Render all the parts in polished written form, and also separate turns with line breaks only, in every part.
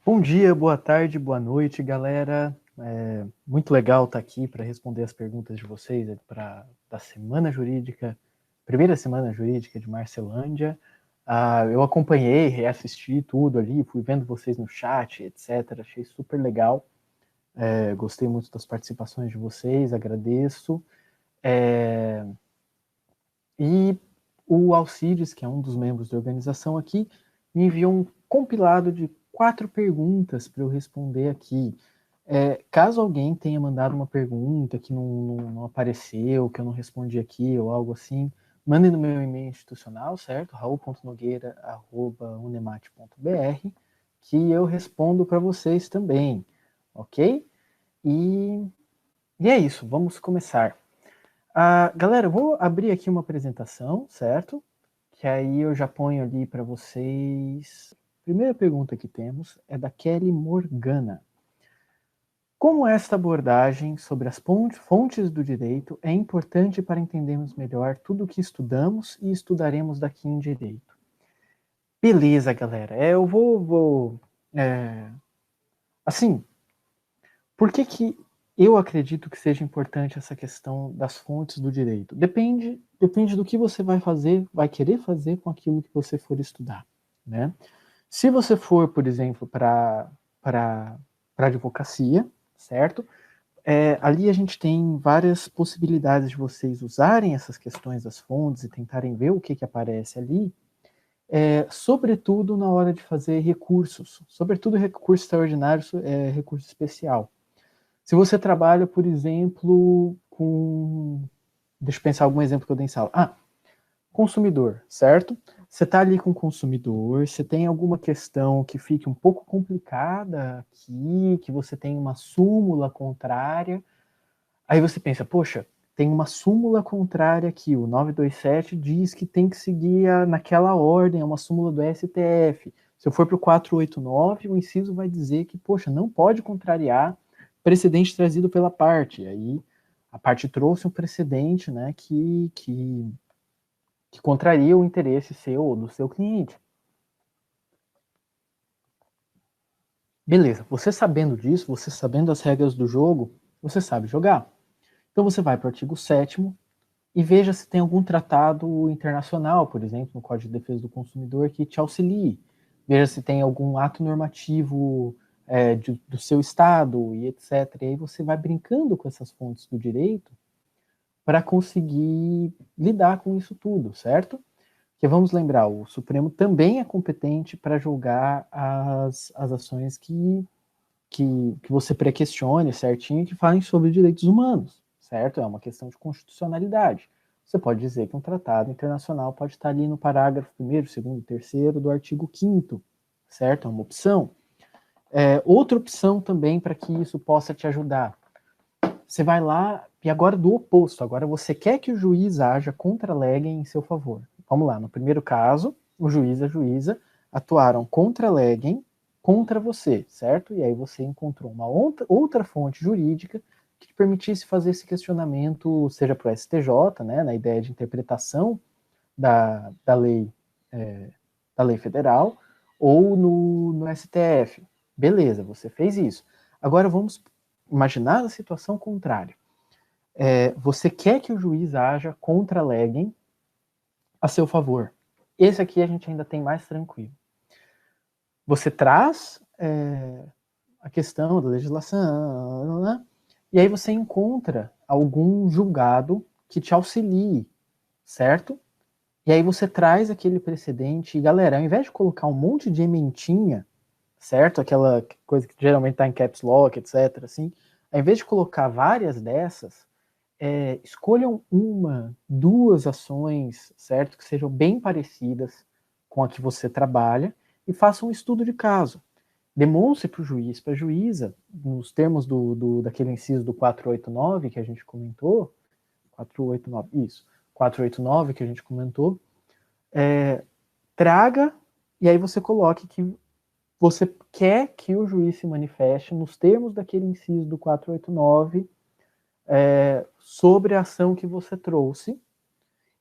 Bom dia, boa tarde, boa noite, galera. Muito legal estar aqui para responder as perguntas de vocês da Semana Jurídica, primeira Semana Jurídica de Marcelândia. Eu acompanhei, reassisti tudo ali, fui vendo vocês no chat, etc. Achei super legal. Gostei muito das participações de vocês, agradeço. E o Alcides, que é um dos membros da organização aqui, me enviou um compilado de 4 perguntas para eu responder aqui. Caso alguém tenha mandado uma pergunta que não apareceu, que eu não respondi aqui ou algo assim, mandem no meu e-mail institucional, certo? raul.nogueira@unemate.br, que eu respondo para vocês também, ok? E é isso, vamos começar. Galera, eu vou abrir aqui uma apresentação, certo? Que aí eu já ponho ali para vocês. Primeira pergunta que temos é da Kelly Morgana. Como esta abordagem sobre as fontes do direito é importante para entendermos melhor tudo o que estudamos e estudaremos daqui em direito? Beleza, galera. Eu vou assim, por que eu acredito que seja importante essa questão das fontes do direito? Depende do que você vai querer fazer com aquilo que você for estudar, né? Se você for, por exemplo, para advocacia, certo? Ali a gente tem várias possibilidades de vocês usarem essas questões das fontes e tentarem ver o que aparece ali, sobretudo na hora de fazer recursos, sobretudo recurso extraordinário, recurso especial. Se você trabalha, por exemplo, com... Deixa eu pensar algum exemplo que eu dei em sala. Consumidor, certo? Você está ali com o consumidor, você tem alguma questão que fique um pouco complicada aqui, que você tem uma súmula contrária, aí você pensa, poxa, tem uma súmula contrária aqui, o 927 diz que tem que seguir naquela ordem, é uma súmula do STF. Se eu for para o 489, o inciso vai dizer que, poxa, não pode contrariar precedente trazido pela parte. Aí a parte trouxe um precedente, né, que contraria o interesse seu ou do seu cliente. Beleza, você sabendo disso, você sabendo as regras do jogo, você sabe jogar. Então você vai para o artigo 7º e veja se tem algum tratado internacional, por exemplo, no Código de Defesa do Consumidor, que te auxilie. Veja se tem algum ato normativo do seu estado e etc. E aí você vai brincando com essas fontes do direito para conseguir lidar com isso tudo, certo? Que vamos lembrar, o Supremo também é competente para julgar as ações que você pré-questione certinho, que falem sobre direitos humanos, certo? É uma questão de constitucionalidade. Você pode dizer que um tratado internacional pode estar ali no parágrafo 1º, 2º, 3º do artigo 5º, certo? É uma opção. Outra opção também para que isso possa te ajudar. Você vai lá, e agora do oposto, agora você quer que o juiz haja contra legem em seu favor. Vamos lá, no primeiro caso, o juiz e a juíza atuaram contra legem contra você, certo? E aí você encontrou uma outra fonte jurídica que te permitisse fazer esse questionamento, seja para o STJ, né, na ideia de interpretação da lei federal, ou no STF. Beleza, você fez isso. Agora vamos imaginar a situação contrária. Você quer que o juiz haja contra legem a seu favor. Esse aqui a gente ainda tem mais tranquilo. Você traz a questão da legislação, né? E aí você encontra algum julgado que te auxilie, certo? E aí você traz aquele precedente, e galera, ao invés de colocar um monte de ementinha, certo? Aquela coisa que geralmente está em caps lock, etc. Assim, ao invés de colocar várias dessas, escolham uma, duas ações, certo? Que sejam bem parecidas com a que você trabalha e façam um estudo de caso. Demonstre para o juiz, para a juíza, nos termos daquele inciso do 489 que a gente comentou, 489, isso, 489 que a gente comentou, traga e aí você coloque que você quer que o juiz se manifeste nos termos daquele inciso do 489 sobre a ação que você trouxe.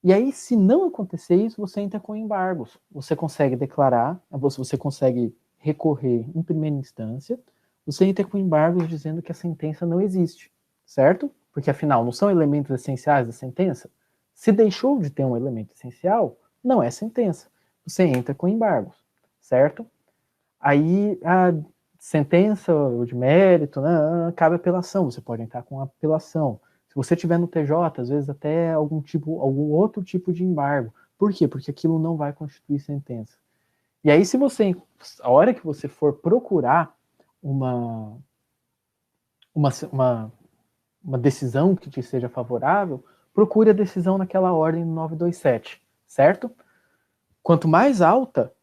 E aí, se não acontecer isso, você entra com embargos. Você consegue declarar, você consegue recorrer em primeira instância, você entra com embargos dizendo que a sentença não existe, certo? Porque, afinal, não são elementos essenciais da sentença? Se deixou de ter um elemento essencial, não é sentença. Você entra com embargos, certo? Aí a sentença ou de mérito, né, cabe apelação, você pode entrar com apelação. Se você tiver no TJ, às vezes até algum outro tipo de embargo. Por quê? Porque aquilo não vai constituir sentença. E aí, se você, a hora que você for procurar uma, uma, uma decisão que te seja favorável, procure a decisão naquela ordem 927, certo? Quanto mais alta,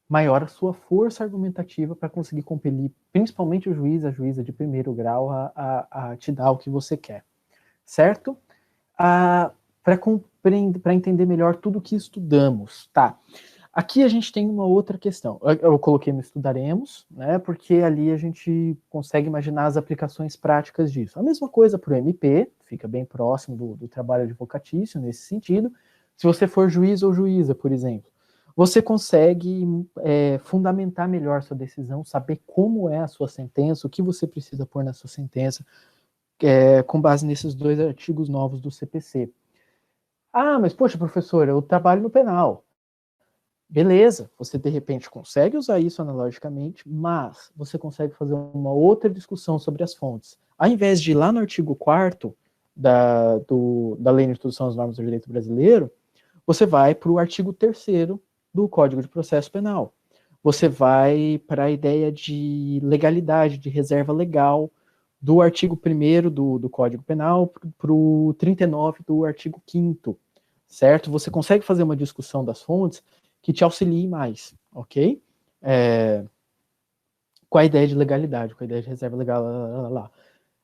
maior a sua força argumentativa para conseguir compelir, principalmente o juiz, a juíza de primeiro grau, a te dar o que você quer, certo? Para entender melhor tudo que estudamos, tá? Aqui a gente tem uma outra questão. Eu coloquei no estudaremos, né? Porque ali a gente consegue imaginar as aplicações práticas disso. A mesma coisa para o MP, fica bem próximo do trabalho advocatício nesse sentido. Se você for juiz ou juíza, por exemplo, você consegue fundamentar melhor sua decisão, saber como é a sua sentença, o que você precisa pôr na sua sentença, com base nesses 2 artigos novos do CPC. Ah, mas poxa, professor, eu trabalho no penal. Beleza, você de repente consegue usar isso analogicamente, mas você consegue fazer uma outra discussão sobre as fontes. Ao invés de ir lá no artigo 4º da Lei de Introdução às Normas do Direito Brasileiro, você vai para o artigo 3º do Código de Processo Penal. Você vai para a ideia de legalidade, de reserva legal, do artigo 1º do Código Penal para o 39 do artigo 5º, certo? Você consegue fazer uma discussão das fontes que te auxilie mais, ok? Com a ideia de legalidade, com a ideia de reserva legal,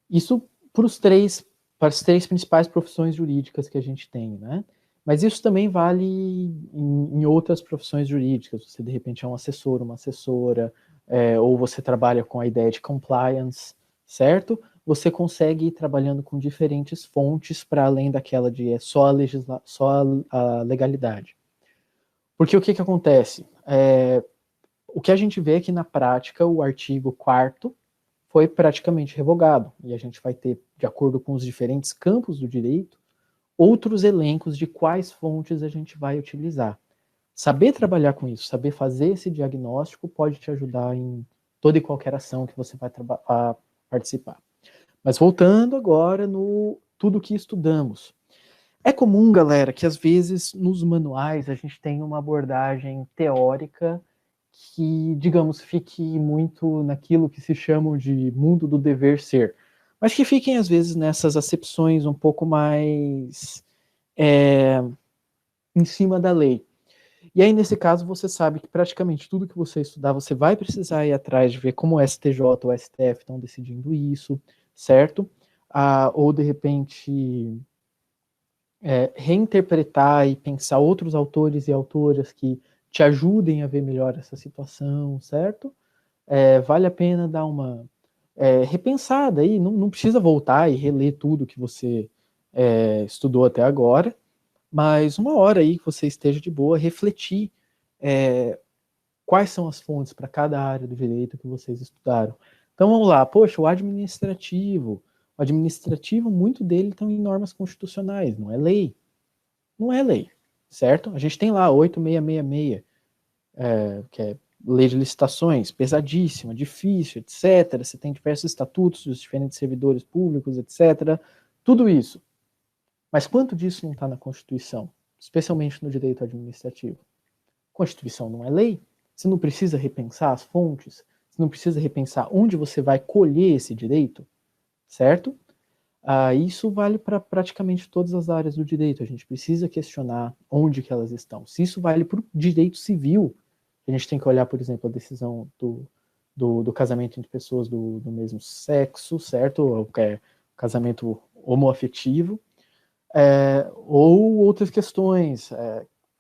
Isso para as 3 principais profissões jurídicas que a gente tem, né? Mas isso também vale em outras profissões jurídicas. Você, de repente, é um assessor, uma assessora, ou você trabalha com a ideia de compliance, certo? Você consegue ir trabalhando com diferentes fontes para além daquela de só a legalidade. Porque o que acontece? O que a gente vê é que, na prática, o artigo 4º foi praticamente revogado. E a gente vai ter, de acordo com os diferentes campos do direito, outros elencos de quais fontes a gente vai utilizar. Saber trabalhar com isso, saber fazer esse diagnóstico pode te ajudar em toda e qualquer ação que você vai participar. Mas voltando agora no tudo que estudamos. É comum, galera, que às vezes nos manuais a gente tem uma abordagem teórica que, digamos, fique muito naquilo que se chama de mundo do dever ser, mas que fiquem às vezes nessas acepções um pouco mais em cima da lei. E aí, nesse caso, você sabe que praticamente tudo que você estudar, você vai precisar ir atrás de ver como o STJ ou o STF estão decidindo isso, certo? Ou, de repente, reinterpretar e pensar outros autores e autoras que te ajudem a ver melhor essa situação, certo? Vale a pena dar uma repensada aí, não precisa voltar e reler tudo que você estudou até agora, mas uma hora aí que você esteja de boa, refletir quais são as fontes para cada área do direito que vocês estudaram. Então vamos lá, poxa, o administrativo, muito dele estão em normas constitucionais, não é lei. Não é lei, certo? A gente tem lá 8666, que é lei de licitações, pesadíssima, difícil, etc. Você tem diversos estatutos dos diferentes servidores públicos, etc. Tudo isso. Mas quanto disso não está na Constituição? Especialmente no direito administrativo. Constituição não é lei. Você não precisa repensar as fontes. Você não precisa repensar onde você vai colher esse direito, certo? Isso vale para praticamente todas as áreas do direito. A gente precisa questionar onde que elas estão. Se isso vale para o direito civil, a gente tem que olhar, por exemplo, a decisão do casamento entre pessoas do mesmo sexo, certo? O casamento homoafetivo, ou outras questões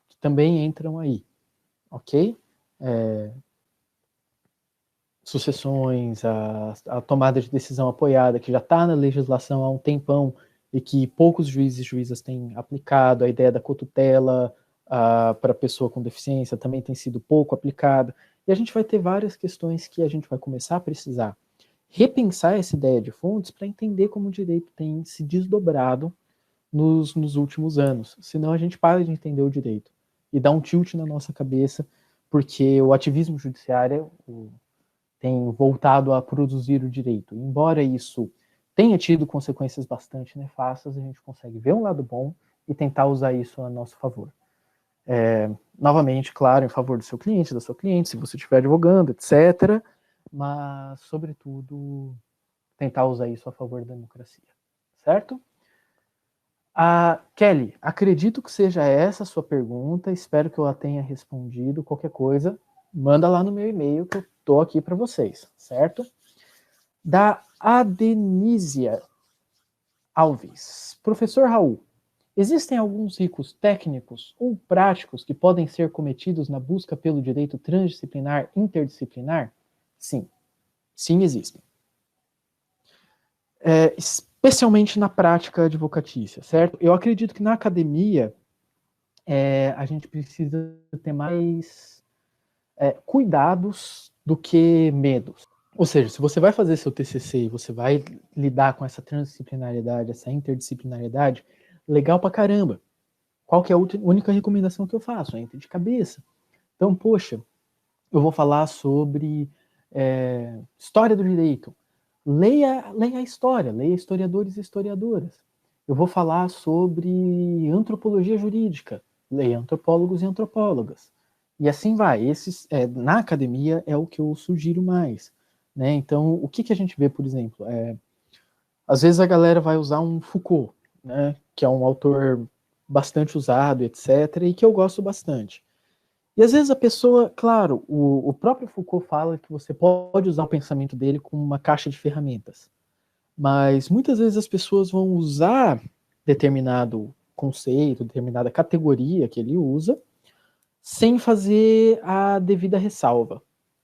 que também entram aí, ok? Sucessões, a tomada de decisão apoiada, que já está na legislação há um tempão e que poucos juízes e juízas têm aplicado, a ideia da cotutela para pessoa com deficiência também tem sido pouco aplicada. E a gente vai ter várias questões que a gente vai começar a precisar repensar essa ideia de fontes para entender como o direito tem se desdobrado nos últimos anos. Senão a gente para de entender o direito e dá um tilt na nossa cabeça, porque o ativismo judiciário tem voltado a produzir o direito. Embora isso tenha tido consequências bastante nefastas, a gente consegue ver um lado bom e tentar usar isso a nosso favor. Novamente, claro, em favor do seu cliente, da sua cliente, se você estiver advogando, etc. Mas, sobretudo, tentar usar isso a favor da democracia. Certo? Kelly, acredito que seja essa a sua pergunta. Espero que eu a tenha respondido. Qualquer coisa, manda lá no meu e-mail que eu estou aqui para vocês. Certo? Da Adenísia Alves. Professor Raul, existem alguns riscos técnicos ou práticos que podem ser cometidos na busca pelo direito transdisciplinar interdisciplinar? Sim. Sim, existem. Especialmente na prática advocatícia, certo? Eu acredito que na academia a gente precisa ter mais cuidados do que medos. Ou seja, se você vai fazer seu TCC e você vai lidar com essa transdisciplinaridade, essa interdisciplinaridade, legal pra caramba. Qual que é a única recomendação que eu faço? Entre de cabeça. Então, poxa, eu vou falar sobre história do direito. Leia a história, leia historiadores e historiadoras. Eu vou falar sobre antropologia jurídica, leia antropólogos e antropólogas. E assim vai. Na academia é o que eu sugiro mais. Né? Então, o que a gente vê, por exemplo? Às vezes a galera vai usar um Foucault, né? Que é um autor bastante usado, etc., e que eu gosto bastante. E às vezes a pessoa, claro, o próprio Foucault fala que você pode usar o pensamento dele como uma caixa de ferramentas. Mas muitas vezes as pessoas vão usar determinado conceito, determinada categoria que ele usa, sem fazer a devida ressalva.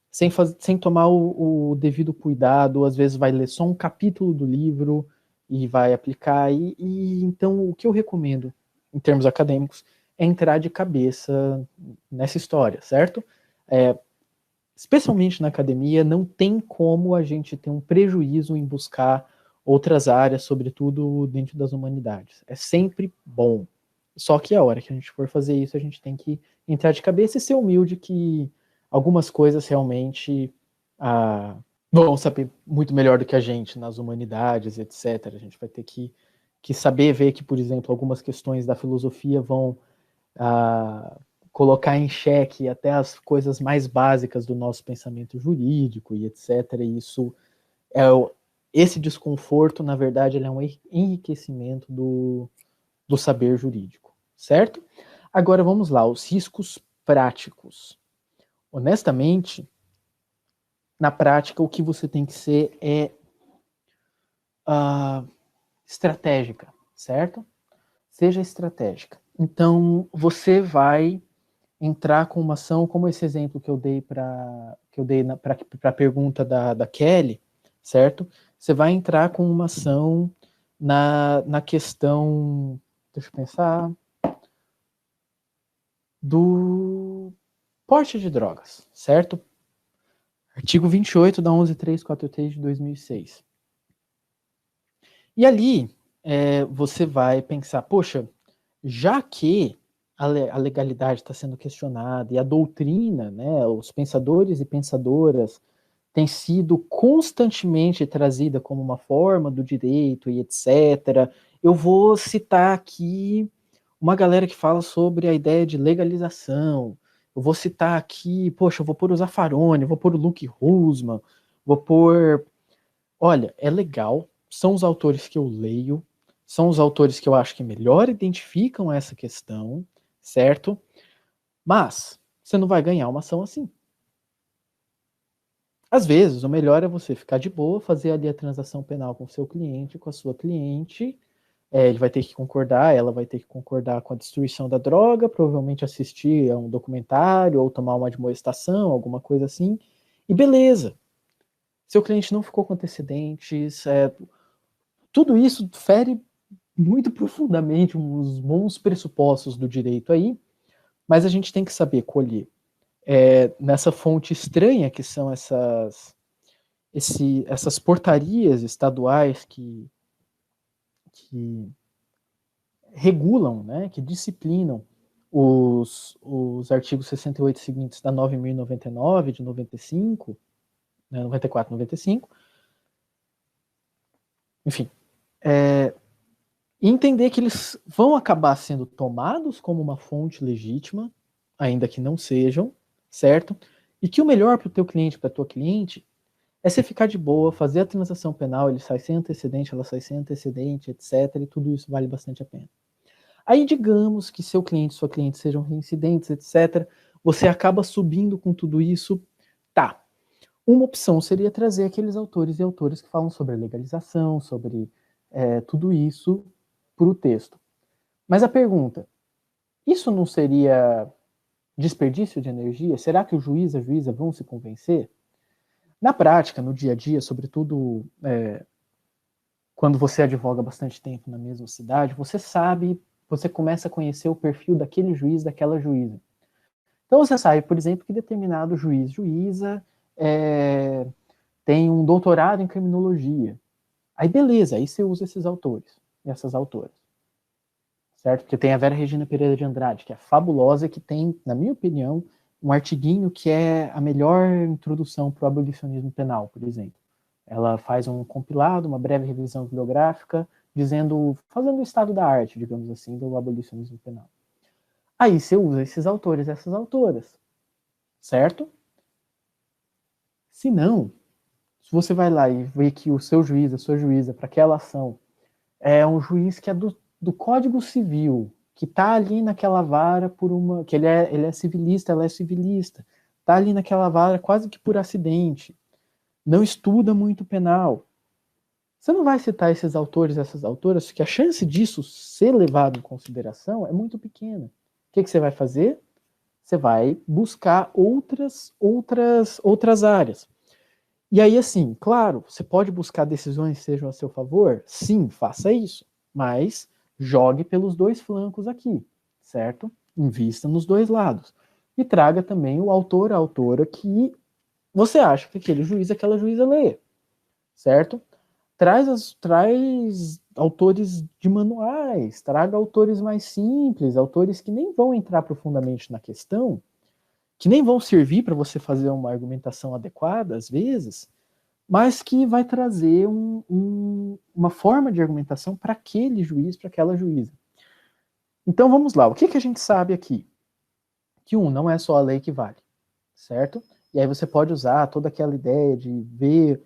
Sem tomar o devido cuidado, às vezes vai ler só um capítulo do livro e vai aplicar. Então, o que eu recomendo, em termos acadêmicos, é entrar de cabeça nessa história, certo? Especialmente na academia, não tem como a gente ter um prejuízo em buscar outras áreas, sobretudo dentro das humanidades. É sempre bom. Só que a hora que a gente for fazer isso, a gente tem que entrar de cabeça e ser humilde que algumas coisas realmente vão saber muito melhor do que a gente nas humanidades, etc. A gente vai ter que saber ver que, por exemplo, algumas questões da filosofia vão colocar em xeque até as coisas mais básicas do nosso pensamento jurídico e etc. E isso esse desconforto, na verdade, ele é um enriquecimento do saber jurídico, certo? Agora vamos lá, os riscos práticos. Honestamente, na prática, o que você tem que ser é estratégica, certo? Seja estratégica. Então, você vai entrar com uma ação, como esse exemplo que eu dei para a pergunta da Kelly, certo? Você vai entrar com uma ação na questão, deixa eu pensar, do porte de drogas, certo? Artigo 28 da 11343 de 2006. E ali você vai pensar, poxa, já que a legalidade está sendo questionada e a doutrina, né, os pensadores e pensadoras tem sido constantemente trazida como uma forma do direito e etc. Eu vou citar aqui uma galera que fala sobre a ideia de legalização. Eu vou citar aqui, poxa, eu vou pôr o Zaffaroni, vou pôr o Luke Husman, vou pôr... Olha, é legal, são os autores que eu leio, são os autores que eu acho que melhor identificam essa questão, certo? Mas você não vai ganhar uma ação assim. Às vezes, o melhor é você ficar de boa, fazer ali a transação penal com o seu cliente, com a sua cliente. Ele vai ter que concordar, ela vai ter que concordar com a destruição da droga, provavelmente assistir a um documentário ou tomar uma admoestação, alguma coisa assim. E beleza. Seu cliente não ficou com antecedentes. Tudo isso fere muito profundamente uns bons pressupostos do direito aí, mas a gente tem que saber colher nessa fonte estranha que são essas portarias estaduais que regulam, né, que disciplinam os artigos 68 seguintes da 9.099 de 95, né, 94, 95, enfim, entender que eles vão acabar sendo tomados como uma fonte legítima, ainda que não sejam, certo? E que o melhor para o teu cliente, para a tua cliente, é você ficar de boa, fazer a transação penal, ele sai sem antecedente, ela sai sem antecedente, etc. E tudo isso vale bastante a pena. Aí, digamos que seu cliente, sua cliente sejam reincidentes, etc. Você acaba subindo com tudo isso. Tá. Uma opção seria trazer aqueles autores e autores que falam sobre a legalização, sobre tudo isso para o texto. Mas a pergunta, isso não seria desperdício de energia? Será que o juiz, a juíza vão se convencer? Na prática, no dia a dia, sobretudo quando você advoga bastante tempo na mesma cidade, você sabe, você começa a conhecer o perfil daquele juiz, daquela juíza. Então você sabe, por exemplo, que determinado juiz, juíza, tem um doutorado em criminologia. Aí beleza, aí você usa esses autores e essas autoras. Certo? Porque tem a Vera Regina Pereira de Andrade, que é fabulosa e que tem, na minha opinião, um artiguinho que é a melhor introdução para o abolicionismo penal, por exemplo. Ela faz um compilado, uma breve revisão bibliográfica, fazendo o estado da arte, digamos assim, do abolicionismo penal. Aí você usa esses autores e essas autoras, certo? Se não, se você vai lá e vê que o seu juiz, a sua juíza, para aquela ação, é um juiz que é do Código Civil, que está ali naquela vara que ele é civilista, ela é civilista, está ali naquela vara quase que por acidente, não estuda muito penal. Você não vai citar esses autores, essas autoras, porque a chance disso ser levado em consideração é muito pequena. O que você vai fazer? Você vai buscar outras áreas. E aí, assim, claro, você pode buscar decisões que sejam a seu favor? Sim, faça isso. Mas jogue pelos dois flancos aqui, certo? Invista nos dois lados. E traga também o autor, a autora que você acha que aquele juiz, aquela juíza lê, certo? Traz autores de manuais, traga autores mais simples, autores que nem vão entrar profundamente na questão, que nem vão servir para você fazer uma argumentação adequada, às vezes, mas que vai trazer uma forma de argumentação para aquele juiz, para aquela juíza. Então vamos lá, o que a gente sabe aqui? Que não é só a lei que vale, certo? E aí você pode usar toda aquela ideia de ver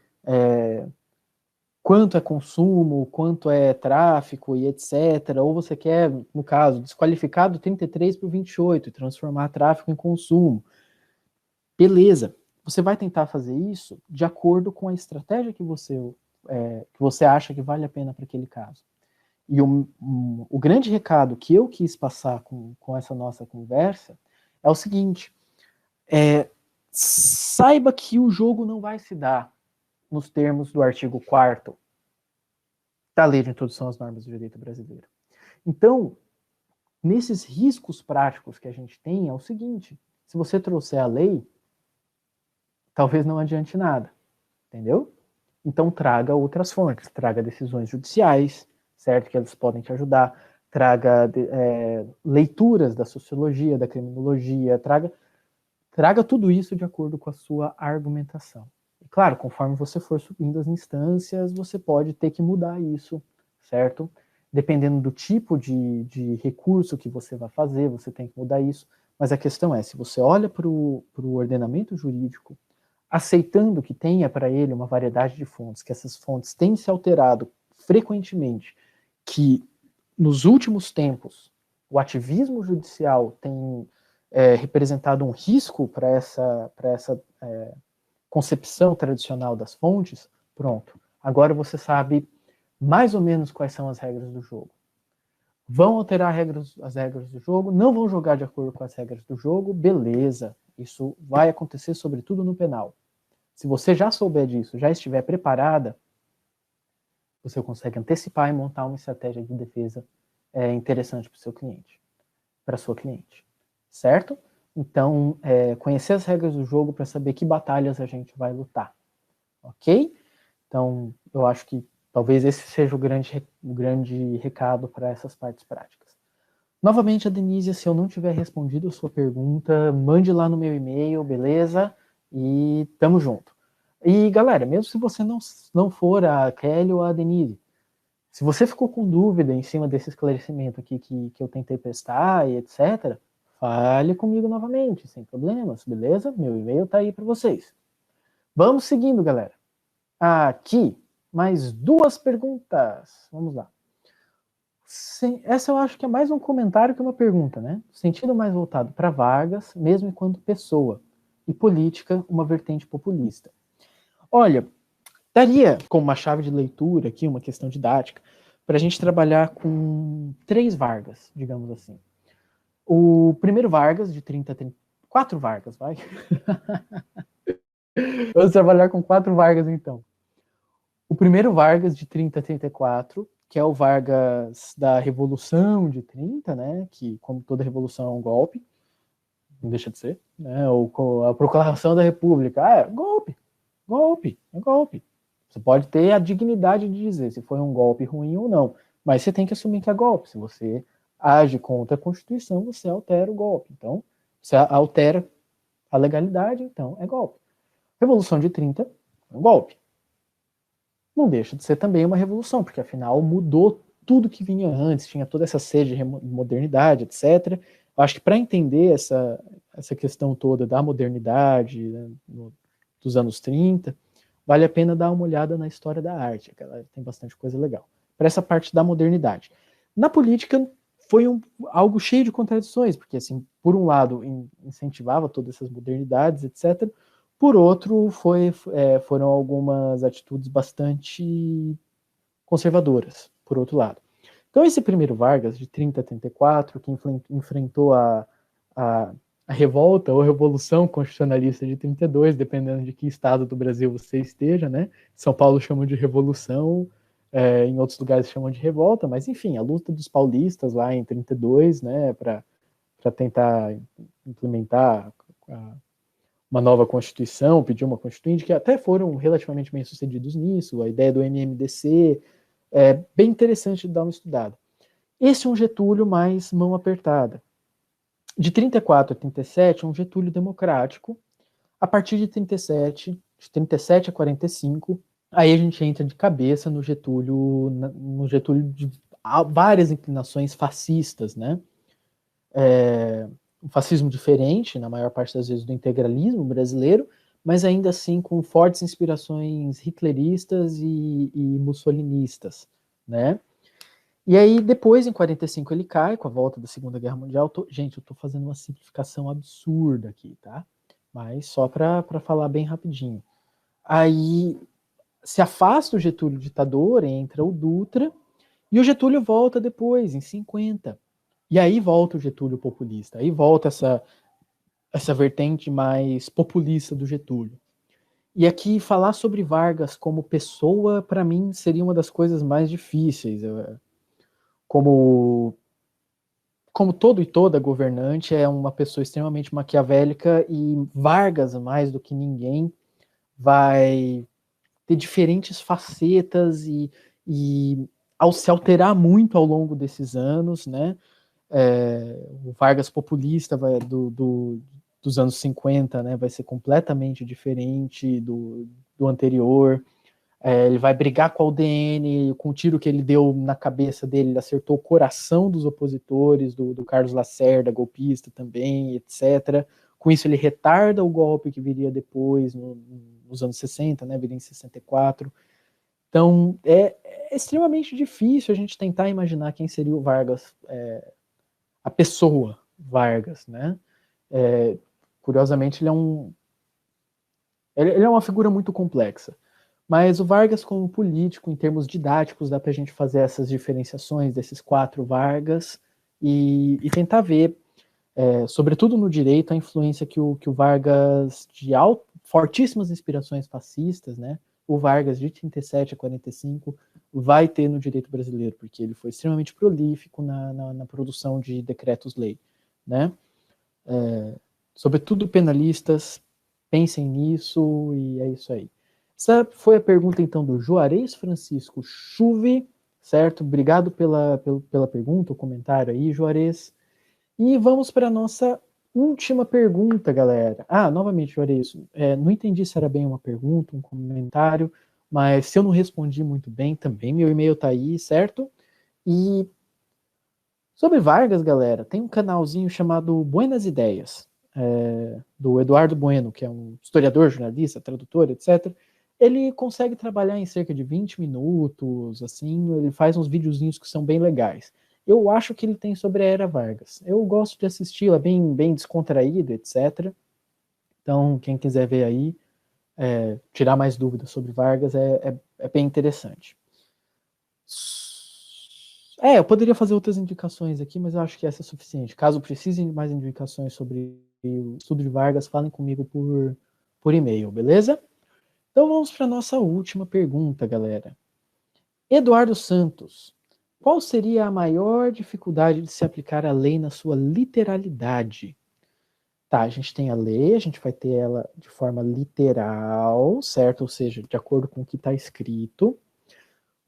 quanto é consumo, quanto é tráfico e etc. Ou você quer, no caso, desqualificar do 33 para o 28 e transformar tráfico em consumo. Beleza, você vai tentar fazer isso de acordo com a estratégia que você acha que vale a pena para aquele caso. E o grande recado que eu quis passar com essa nossa conversa é o seguinte, saiba que o jogo não vai se dar nos termos do artigo 4º da Lei de Introdução às Normas do Direito Brasileiro. Então, nesses riscos práticos que a gente tem, é o seguinte, se você trouxer a lei, talvez não adiante nada, entendeu? Então traga outras fontes, traga decisões judiciais, certo? Que eles podem te ajudar, traga leituras da sociologia, da criminologia, traga tudo isso de acordo com a sua argumentação. E claro, conforme você for subindo as instâncias, você pode ter que mudar isso, certo? Dependendo do tipo de recurso que você vai fazer, você tem que mudar isso. Mas a questão é, se você olha para o ordenamento jurídico, aceitando que tenha para ele uma variedade de fontes, que essas fontes têm se alterado frequentemente, que nos últimos tempos o ativismo judicial tem representado um risco para essa concepção tradicional das fontes, pronto. Agora você sabe mais ou menos quais são as regras do jogo. Vão alterar as regras do jogo, não vão jogar de acordo com as regras do jogo, beleza. Isso vai acontecer sobretudo no penal. Se você já souber disso, já estiver preparada, você consegue antecipar e montar uma estratégia de defesa interessante para o seu cliente, para a sua cliente, certo? Então, conhecer as regras do jogo para saber que batalhas a gente vai lutar, ok? Então, eu acho que talvez esse seja o grande recado para essas partes práticas. Novamente, a Denise, se eu não tiver respondido a sua pergunta, mande lá no meu e-mail, beleza? E tamo junto. E, galera, mesmo se você não for a Kelly ou a Denise, se você ficou com dúvida em cima desse esclarecimento aqui que eu tentei prestar e etc., fale comigo novamente, sem problemas, beleza? Meu e-mail tá aí para vocês. Vamos seguindo, galera. Aqui, mais 2 perguntas. Vamos lá. Essa eu acho que é mais um comentário que uma pergunta, né? Sentido mais voltado para Vargas, mesmo enquanto pessoa, e política, uma vertente populista. Olha, daria como uma chave de leitura aqui, uma questão didática, para a gente trabalhar com 3 Vargas, digamos assim. O primeiro Vargas, de 30 a 30, 4 Vargas, vai. Vamos trabalhar com 4 Vargas, então. O primeiro Vargas, de 30 a 34, que é o Vargas da Revolução de 30, né? Que, como toda revolução, é um golpe, não deixa de ser, né? Ou a proclamação da República. Golpe, golpe, é golpe. Você pode ter a dignidade de dizer se foi um golpe ruim ou não, mas você tem que assumir que é golpe. Se você age contra a Constituição, você altera o golpe. Então, você altera a legalidade, então é golpe. Revolução de 30 é um golpe. Não deixa de ser também uma revolução, porque afinal mudou tudo que vinha antes, tinha toda essa sede de modernidade, etc. Eu acho que para entender essa questão toda da modernidade, né, dos anos 30, vale a pena dar uma olhada na história da arte, que ela tem bastante coisa legal. Para essa parte da modernidade. Na política, foi algo cheio de contradições, porque, assim, por um lado, incentivava todas essas modernidades, etc., por outro, foram algumas atitudes bastante conservadoras, por outro lado. Então, esse primeiro Vargas, de 30 a 34, que enfrentou a revolta ou revolução constitucionalista de 32, dependendo de que estado do Brasil você esteja, né? São Paulo chamam de revolução, em outros lugares chamam de revolta, mas enfim, a luta dos paulistas lá em 32, né, para tentar implementar uma nova Constituição, pediu uma Constituinte, que até foram relativamente bem sucedidos nisso, a ideia do MMDC, é bem interessante de dar uma estudada. Esse é um Getúlio mais mão apertada. De 34 a 37, um Getúlio democrático. A partir de 37, de 37 a 45, aí a gente entra de cabeça no Getúlio de várias inclinações fascistas, né? Um fascismo diferente, na maior parte das vezes, do integralismo brasileiro, mas ainda assim com fortes inspirações hitleristas e mussolinistas, né? E aí, depois, em 45, ele cai com a volta da Segunda Guerra Mundial. Gente, eu estou fazendo uma simplificação absurda aqui, tá? Mas só para falar bem rapidinho. Aí se afasta o Getúlio ditador, entra o Dutra, e o Getúlio volta depois, em 50. E aí volta o Getúlio populista, aí volta essa vertente mais populista do Getúlio. E aqui falar sobre Vargas como pessoa, para mim, seria uma das coisas mais difíceis. Como todo e toda governante, é uma pessoa extremamente maquiavélica, e Vargas, mais do que ninguém, vai ter diferentes facetas e ao se alterar muito ao longo desses anos, né? O Vargas populista dos anos 50, né, vai ser completamente diferente do anterior. Ele vai brigar com a UDN, com o tiro que ele deu na cabeça dele, ele acertou o coração dos opositores, do Carlos Lacerda, golpista também, etc. Com isso, ele retarda o golpe que viria depois, nos anos 60, né, viria em 64. Então, é extremamente difícil a gente tentar imaginar quem seria o Vargas, a pessoa Vargas, né? Curiosamente, ele é uma figura muito complexa. Mas o Vargas, como político, em termos didáticos, dá para a gente fazer essas diferenciações desses 4 Vargas e tentar ver, sobretudo no direito, a influência que o Vargas, fortíssimas inspirações fascistas, né? O Vargas, de 37 a 45, vai ter no direito brasileiro, porque ele foi extremamente prolífico na produção de decretos-lei, né? Sobretudo penalistas, pensem nisso e é isso aí. Essa foi a pergunta, então, do Juarez Francisco Chuve, certo? Obrigado pela pergunta, o comentário aí, Juarez. E vamos para a nossa última pergunta, galera. Novamente, Juarez, não entendi se era bem uma pergunta, um comentário, mas se eu não respondi muito bem também, meu e-mail tá aí, certo? E sobre Vargas, galera, tem um canalzinho chamado Buenas Ideias, do Eduardo Bueno, que é um historiador, jornalista, tradutor, etc. Ele consegue trabalhar em cerca de 20 minutos, assim, ele faz uns videozinhos que são bem legais. Eu acho que ele tem sobre a Era Vargas. Eu gosto de assistir, é bem descontraído, etc. Então, quem quiser ver aí, tirar mais dúvidas sobre Vargas, é bem interessante. Eu poderia fazer outras indicações aqui, mas eu acho que essa é suficiente. Caso precisem de mais indicações sobre o estudo de Vargas, falem comigo por e-mail, beleza? Então vamos para a nossa última pergunta, galera. Eduardo Santos, qual seria a maior dificuldade de se aplicar a lei na sua literalidade? Tá, a gente tem a lei, a gente vai ter ela de forma literal, certo? Ou seja, de acordo com o que está escrito.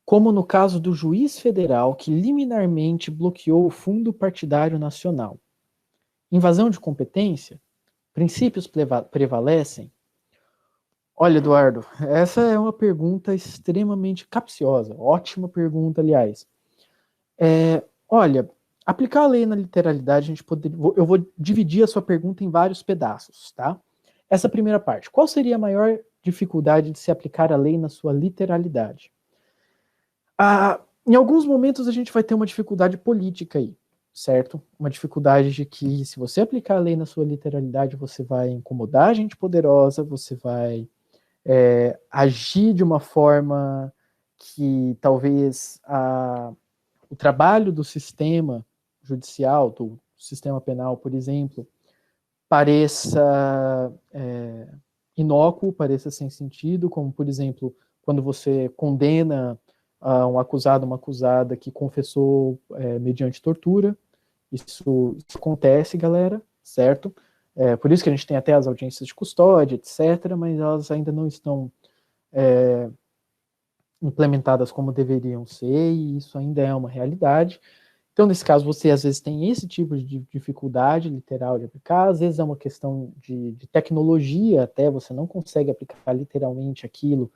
Como no caso do juiz federal que liminarmente bloqueou o Fundo Partidário Nacional. Invasão de competência? Princípios prevalecem? Olha, Eduardo, essa é uma pergunta extremamente capciosa. Ótima pergunta, aliás. Olha, aplicar a lei na literalidade, eu vou dividir a sua pergunta em vários pedaços, tá? Essa primeira parte. Qual seria a maior dificuldade de se aplicar a lei na sua literalidade? Em alguns momentos a gente vai ter uma dificuldade política aí, certo? Uma dificuldade de que se você aplicar a lei na sua literalidade, você vai incomodar a gente poderosa, você vai agir de uma forma que talvez o trabalho do sistema judicial, do sistema penal, por exemplo, pareça inócuo, pareça sem sentido, como, por exemplo, quando você condena um acusado, uma acusada que confessou mediante tortura. Isso acontece, galera, certo? Por isso que a gente tem até as audiências de custódia, etc., mas elas ainda não estão implementadas como deveriam ser, e isso ainda é uma realidade. Então, nesse caso, você às vezes tem esse tipo de dificuldade literal de aplicar, às vezes é uma questão de tecnologia, até você não consegue aplicar literalmente aquilo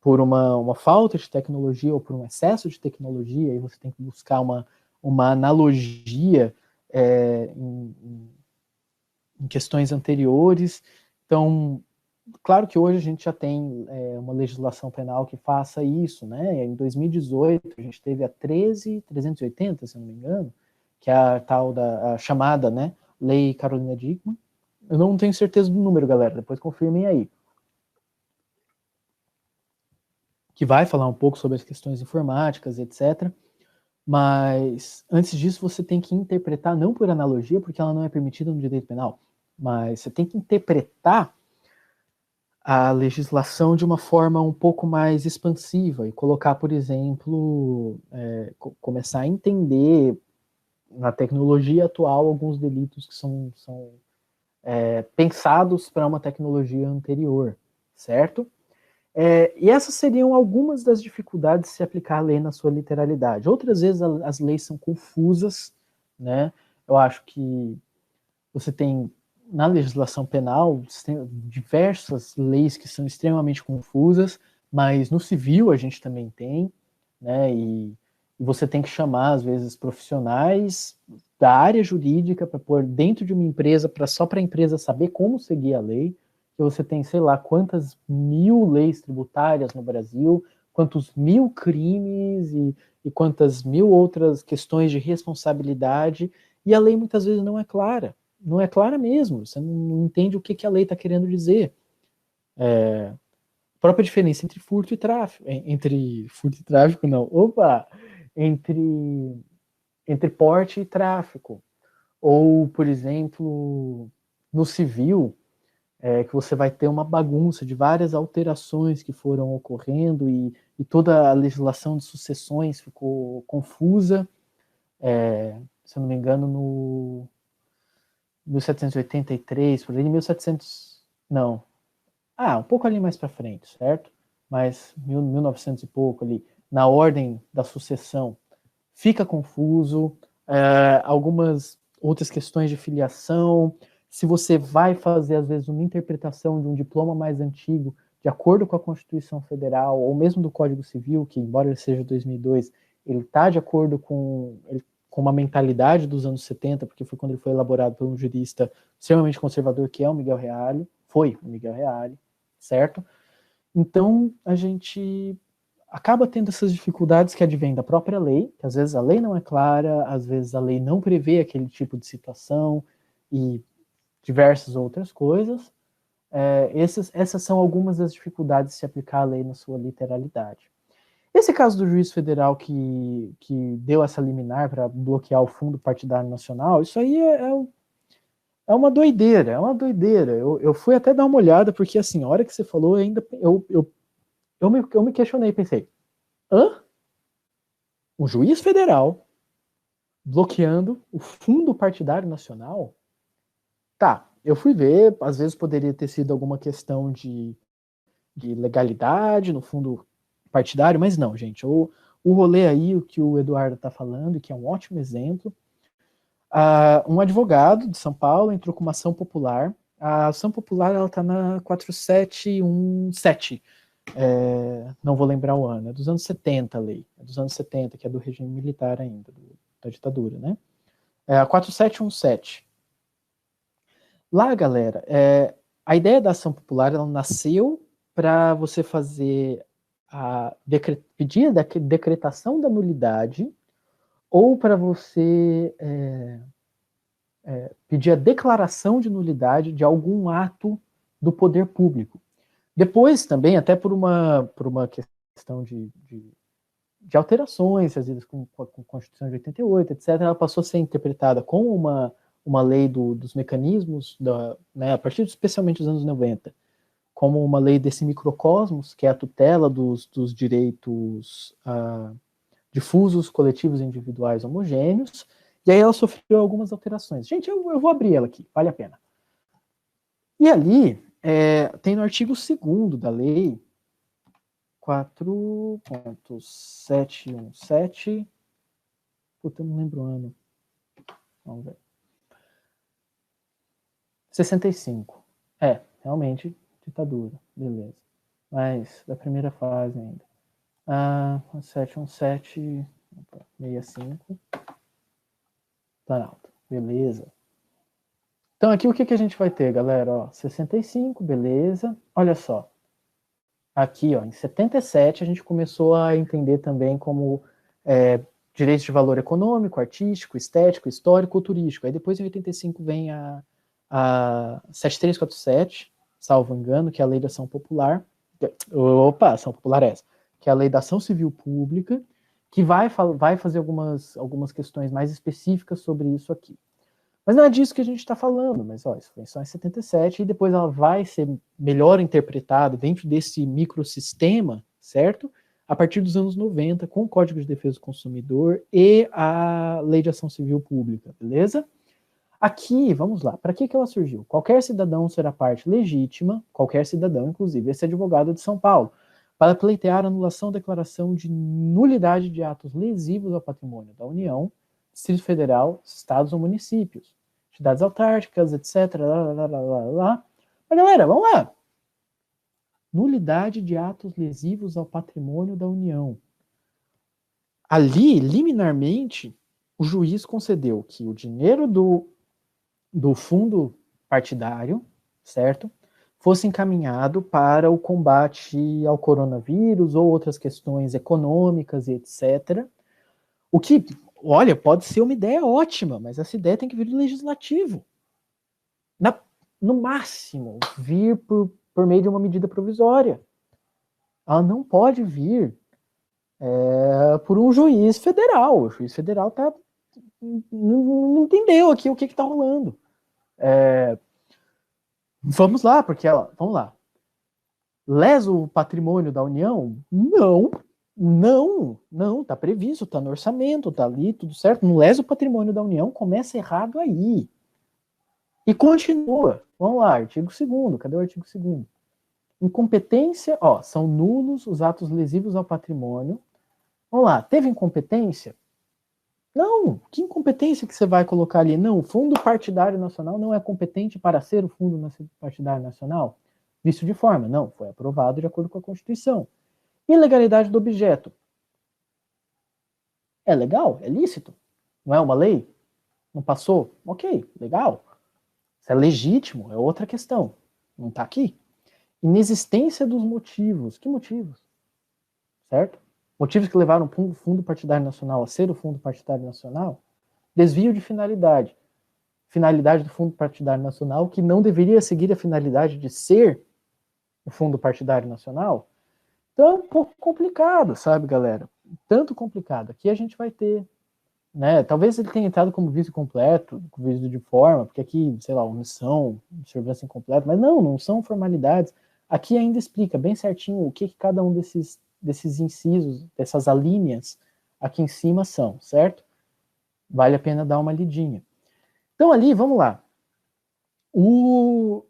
por uma falta de tecnologia ou por um excesso de tecnologia, e você tem que buscar uma analogia em questões anteriores. Então, claro que hoje a gente já tem uma legislação penal que faça isso, né? Em 2018, a gente teve a 13.380, se não me engano, que é a tal da chamada, né, Lei Carolina Dickmann. Eu não tenho certeza do número, galera, depois confirmem aí. Que vai falar um pouco sobre as questões informáticas, etc. Mas, antes disso, você tem que interpretar, não por analogia, porque ela não é permitida no direito penal, mas você tem que interpretar a legislação de uma forma um pouco mais expansiva e colocar, por exemplo, começar a entender na tecnologia atual alguns delitos que são pensados para uma tecnologia anterior, certo? E essas seriam algumas das dificuldades de se aplicar a lei na sua literalidade. Outras vezes as leis são confusas, né? Eu acho que você tem na legislação penal tem diversas leis que são extremamente confusas, mas no civil a gente também tem, né? E você tem que chamar às vezes profissionais da área jurídica para pôr dentro de uma empresa só para a empresa saber como seguir a lei. Que você tem, sei lá, quantas mil leis tributárias no Brasil, quantos mil crimes e quantas mil outras questões de responsabilidade, e a lei muitas vezes não é clara. Não é clara mesmo, você não entende o que a lei está querendo dizer. A própria diferença entre furto e tráfico, entre furto e tráfico não, entre porte e tráfico, ou, por exemplo, no civil, que você vai ter uma bagunça de várias alterações que foram ocorrendo e toda a legislação de sucessões ficou confusa, se eu não me engano, 1783, por aí, 1700, não. Um pouco ali mais para frente, certo? Mas 1900 e pouco ali, na ordem da sucessão, fica confuso, algumas outras questões de filiação, se você vai fazer, às vezes, uma interpretação de um diploma mais antigo, de acordo com a Constituição Federal, ou mesmo do Código Civil, que, embora ele seja 2002, ele está de acordo com uma mentalidade dos anos 70, porque foi quando ele foi elaborado por um jurista extremamente conservador, que é o Miguel Reale, foi o Miguel Reale, certo? Então, a gente acaba tendo essas dificuldades que advêm da própria lei, que às vezes a lei não é clara, às vezes a lei não prevê aquele tipo de situação e diversas outras coisas. Essas são algumas das dificuldades de se aplicar a lei na sua literalidade. Esse caso do juiz federal que deu essa liminar para bloquear o Fundo Partidário Nacional, isso aí é uma doideira, é uma doideira. Eu fui até dar uma olhada, porque assim, a hora que você falou, eu me questionei, pensei, um juiz federal bloqueando o Fundo Partidário Nacional? Tá, eu fui ver, às vezes poderia ter sido alguma questão de legalidade no fundo partidário, mas não, gente. O rolê aí, o que o Eduardo está falando, que é um ótimo exemplo, um advogado de São Paulo entrou com uma ação popular. A ação popular ela está na 4717. Não vou lembrar o ano, é dos anos 70 a lei, é dos anos 70, que é do regime militar ainda, da ditadura, né? A 4717. Lá, galera, a ideia da ação popular, ela nasceu para você fazer pedir a decretação da nulidade ou para você pedir a declaração de nulidade de algum ato do poder público. Depois também, até por uma questão de alterações, às vezes com a Constituição de 88, etc., ela passou a ser interpretada como uma lei dos mecanismos, né, a partir especialmente dos anos 90, como uma lei desse microcosmos, que é a tutela dos direitos difusos, coletivos e individuais homogêneos, e aí ela sofreu algumas alterações. Gente, eu vou abrir ela aqui, vale a pena. E ali, tem no artigo 2º da lei, 4.717, puta, eu não lembro o ano. Vamos ver. 65. Realmente, ditadura, beleza. Mas da primeira fase ainda. 717, 65. Planalto, beleza. Então aqui o que a gente vai ter, galera? Ó, 65, beleza. Olha só. Aqui, ó, em 77, a gente começou a entender também como direitos de valor econômico, artístico, estético, histórico ou turístico. Aí depois, em 85, vem a 7347, salvo engano, que é a Lei da Ação Popular. Opa, Ação Popular é essa. Que é a Lei da Ação Civil Pública, que vai fazer algumas questões mais específicas sobre isso aqui. Mas não é disso que a gente está falando, mas ó, isso foi só em 77, e depois ela vai ser melhor interpretada dentro desse microsistema, certo? A partir dos anos 90, com o Código de Defesa do Consumidor e a Lei de Ação Civil Pública, beleza? Aqui, vamos lá, para que ela surgiu? Qualquer cidadão será parte legítima, qualquer cidadão, inclusive esse advogado de São Paulo, para pleitear a anulação ou declaração de nulidade de atos lesivos ao patrimônio da União, Distrito Federal, estados ou municípios, entidades autárquicas, etc. Mas, galera, vamos lá. Nulidade de atos lesivos ao patrimônio da União. Ali, liminarmente, o juiz concedeu que o dinheiro do fundo partidário, certo, fosse encaminhado para o combate ao coronavírus ou outras questões econômicas e etc. O que, olha, pode ser uma ideia ótima, mas essa ideia tem que vir do legislativo. No máximo, vir por meio de uma medida provisória. Ela não pode vir por um juiz federal. O juiz federal não entendeu aqui o que está rolando. Vamos lá, porque vamos lá. Lesa o patrimônio da União? Não, tá previsto, tá no orçamento, tá ali, tudo certo. Não lesa o patrimônio da União, começa errado aí. E continua. Vamos lá, artigo 2º. Cadê o artigo 2º? Incompetência, ó, são nulos os atos lesivos ao patrimônio. Vamos lá, teve incompetência? Não, que incompetência que você vai colocar ali? Não, o Fundo Partidário Nacional não é competente para ser o Fundo Partidário Nacional? Vício de forma, não, foi aprovado de acordo com a Constituição. Ilegalidade do objeto. É legal? É lícito? Não é uma lei? Não passou? Ok, legal. Se é legítimo, é outra questão. Não está aqui. Inexistência dos motivos. Que motivos? Certo? Motivos que levaram o Fundo Partidário Nacional a ser o Fundo Partidário Nacional? Desvio de finalidade. Finalidade do Fundo Partidário Nacional que não deveria seguir a finalidade de ser o Fundo Partidário Nacional. Então é um pouco complicado, sabe, galera? Tanto complicado. Aqui a gente vai ter, né? Talvez ele tenha entrado como vício completo, com vício de forma, porque aqui, sei lá, omissão, observância incompleta, mas não são formalidades. Aqui ainda explica bem certinho o que cada um desses incisos, dessas alíneas aqui em cima são, certo? Vale a pena dar uma lidinha. Então ali, vamos lá. O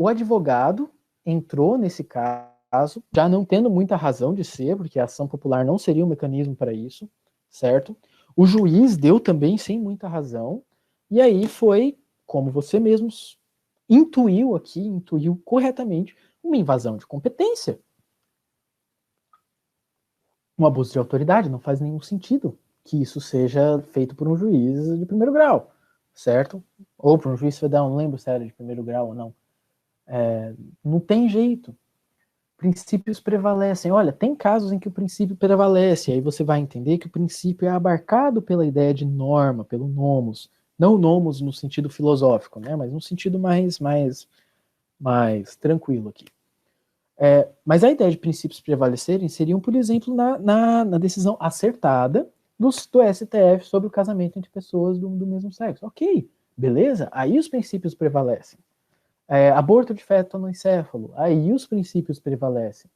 advogado entrou nesse caso, já não tendo muita razão de ser, porque a ação popular não seria um mecanismo para isso, certo? O juiz deu também sem muita razão, e aí foi, como você mesmo intuiu aqui, intuiu corretamente, uma invasão de competência. Um abuso de autoridade, não faz nenhum sentido que isso seja feito por um juiz de primeiro grau, certo? Ou por um juiz federal, não lembro se era de primeiro grau ou não. Não tem jeito. Princípios prevalecem. Olha, tem casos em que o princípio prevalece, aí você vai entender que o princípio é abarcado pela ideia de norma, pelo nomos. Não nomos no sentido filosófico, né, mas no sentido mais tranquilo aqui. Mas a ideia de princípios prevalecerem seriam, por exemplo, na decisão acertada do STF sobre o casamento entre pessoas do mesmo sexo. Ok, beleza? Aí os princípios prevalecem. Aborto de feto anencefalo, aí os princípios prevalecem.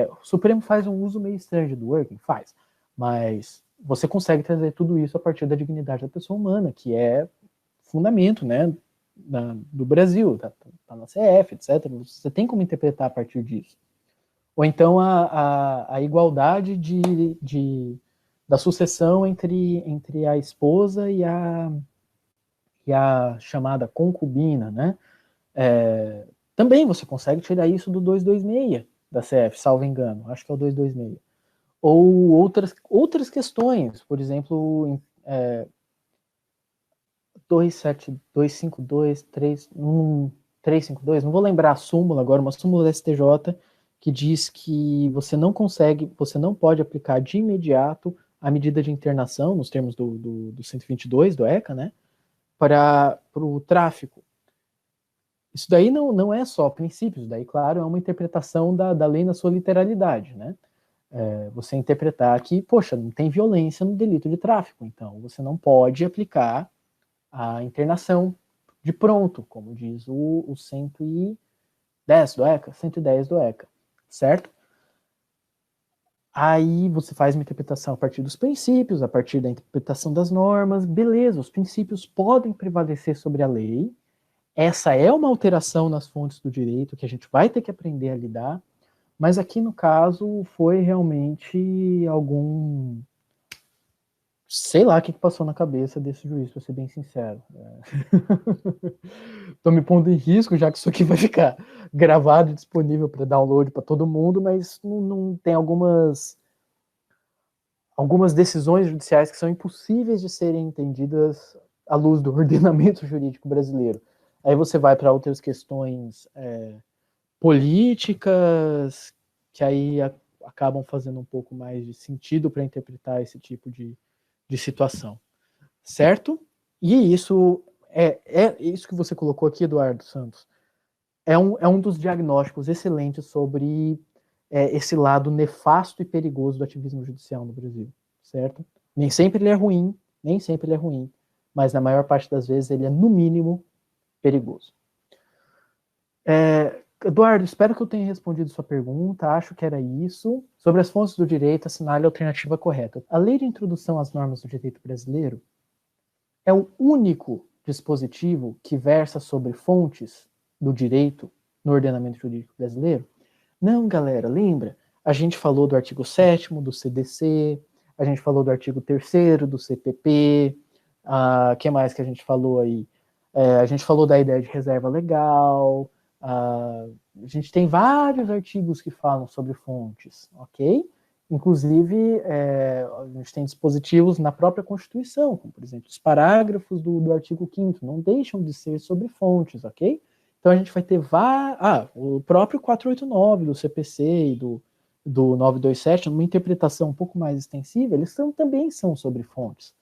O Supremo faz um uso meio estranho do working? Faz. Mas você consegue trazer tudo isso a partir da dignidade da pessoa humana, que é fundamento, né, do Brasil, tá na CF, etc. Você tem como interpretar a partir disso. Ou então a igualdade da sucessão entre a esposa e a chamada concubina, né? Também você consegue tirar isso do 226 da CF, salvo engano, acho que é o 226. Ou outras questões, por exemplo, 272, 352, não vou lembrar a súmula agora, uma súmula da STJ que diz que você não pode aplicar de imediato a medida de internação, nos termos do 122 do ECA, né, para o tráfico. Isso daí não é só princípios, daí, claro, é uma interpretação da lei na sua literalidade, né? Você interpretar que, poxa, não tem violência no delito de tráfico, então você não pode aplicar a internação de pronto, como diz o 110 do ECA, 110 do ECA, certo? Aí você faz uma interpretação a partir dos princípios, a partir da interpretação das normas, beleza, os princípios podem prevalecer sobre a lei. Essa é uma alteração nas fontes do direito que a gente vai ter que aprender a lidar, mas aqui no caso foi realmente sei lá o que passou na cabeça desse juiz, para ser bem sincero. Estou me pondo em risco, já que isso aqui vai ficar gravado e disponível para download para todo mundo, mas não tem algumas decisões judiciais que são impossíveis de serem entendidas à luz do ordenamento jurídico brasileiro. Aí você vai para outras questões políticas, que aí acabam fazendo um pouco mais de sentido para interpretar esse tipo de situação, certo? E isso isso que você colocou aqui, Eduardo Santos, é um dos diagnósticos excelentes sobre esse lado nefasto e perigoso do ativismo judicial no Brasil, certo? Nem sempre ele é ruim, mas na maior parte das vezes ele é, no mínimo, perigoso. Eduardo, espero que eu tenha respondido sua pergunta, acho que era isso. Sobre as fontes do direito, assinale a alternativa correta. A Lei de Introdução às Normas do Direito Brasileiro é o único dispositivo que versa sobre fontes do direito no ordenamento jurídico brasileiro? Não, galera, lembra? A gente falou do artigo 7º do CDC, a gente falou do artigo 3º do CPP, que mais que a gente falou aí? A gente falou da ideia de reserva legal, a gente tem vários artigos que falam sobre fontes, ok? Inclusive, a gente tem dispositivos na própria Constituição, como, por exemplo, os parágrafos do artigo 5º, não deixam de ser sobre fontes, ok? Então, a gente vai ter o próprio 489 do CPC e do 927, numa interpretação um pouco mais extensiva, eles também são sobre fontes.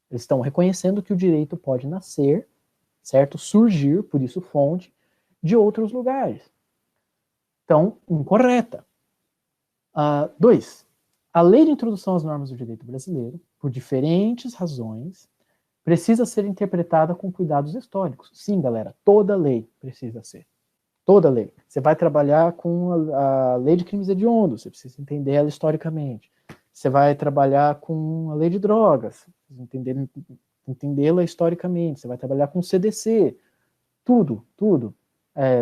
Eles estão reconhecendo que o direito pode nascer, certo? Surgir, por isso fonte, de outros lugares. Então, incorreta. 2. A lei de introdução às normas do direito brasileiro, por diferentes razões, precisa ser interpretada com cuidados históricos. Sim, galera, toda lei precisa ser. Toda lei. Você vai trabalhar com a lei de crimes hediondos, você precisa entender ela historicamente. Você vai trabalhar com a lei de drogas, entendê-la historicamente. Você vai trabalhar com o CDC. Tudo.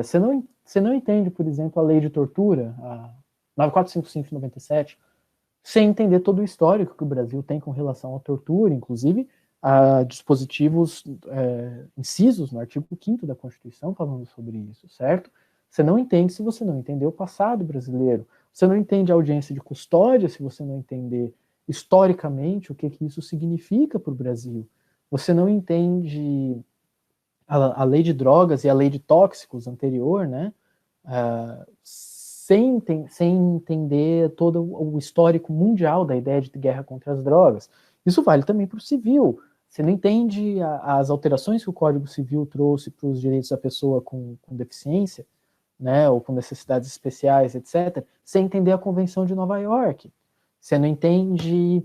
Você não entende, por exemplo, a lei de tortura, a 9455 de 97, sem entender todo o histórico que o Brasil tem com relação à tortura, inclusive a dispositivos incisos no artigo 5º da Constituição falando sobre isso, certo? Você não entende se você não entender o passado brasileiro. Você não entende a audiência de custódia se você não entender historicamente o que isso significa para o Brasil. Você não entende a lei de drogas e a lei de tóxicos anterior, né? Sem entender todo o histórico mundial da ideia de guerra contra as drogas. Isso vale também para o civil. Você não entende as alterações que o Código Civil trouxe para os direitos da pessoa com deficiência, né, ou com necessidades especiais, etc., sem entender a Convenção de Nova York. Você não entende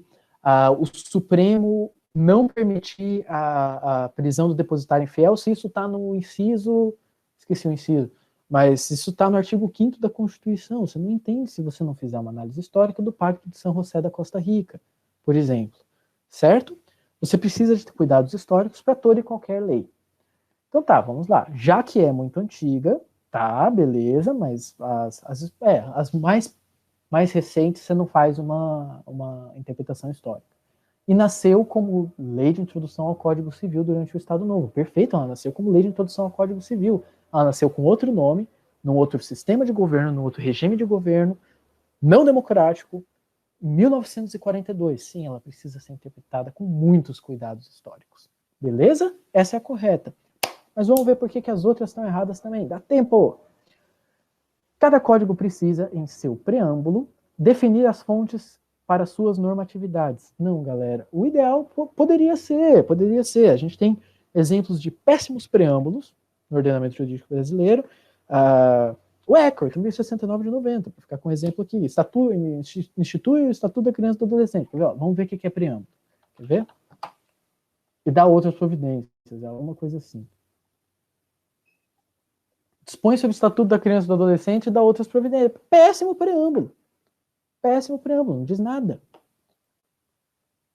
o Supremo não permitir a prisão do depositário infiel se isso está no inciso... Esqueci o inciso. Mas isso está no artigo 5º da Constituição. Você não entende se você não fizer uma análise histórica do Pacto de São José da Costa Rica, por exemplo. Certo? Você precisa de cuidados históricos para toda e qualquer lei. Então tá, vamos lá. Já que é muito antiga, tá, beleza, mas as mais recentes você não faz uma interpretação histórica. E nasceu como lei de introdução ao Código Civil durante o Estado Novo. Perfeito, ela nasceu como lei de introdução ao Código Civil. Ela nasceu com outro nome, num outro sistema de governo, num outro regime de governo, não democrático, em 1942. Sim, ela precisa ser interpretada com muitos cuidados históricos. Beleza? Essa é a correta. Mas vamos ver por que as outras estão erradas também. Dá tempo! Cada código precisa, em seu preâmbulo, definir as fontes para suas normatividades. Não, galera. O ideal poderia ser. A gente tem exemplos de péssimos preâmbulos no ordenamento jurídico brasileiro. O ECRO, 1069 de 90, para ficar com um exemplo aqui. Institui o Estatuto da Criança e do Adolescente. Vamos ver o que é preâmbulo. Quer ver? E dá outras providências, alguma coisa assim. Dispõe sobre o Estatuto da Criança e do Adolescente e dá outras providências. Péssimo preâmbulo, não diz nada.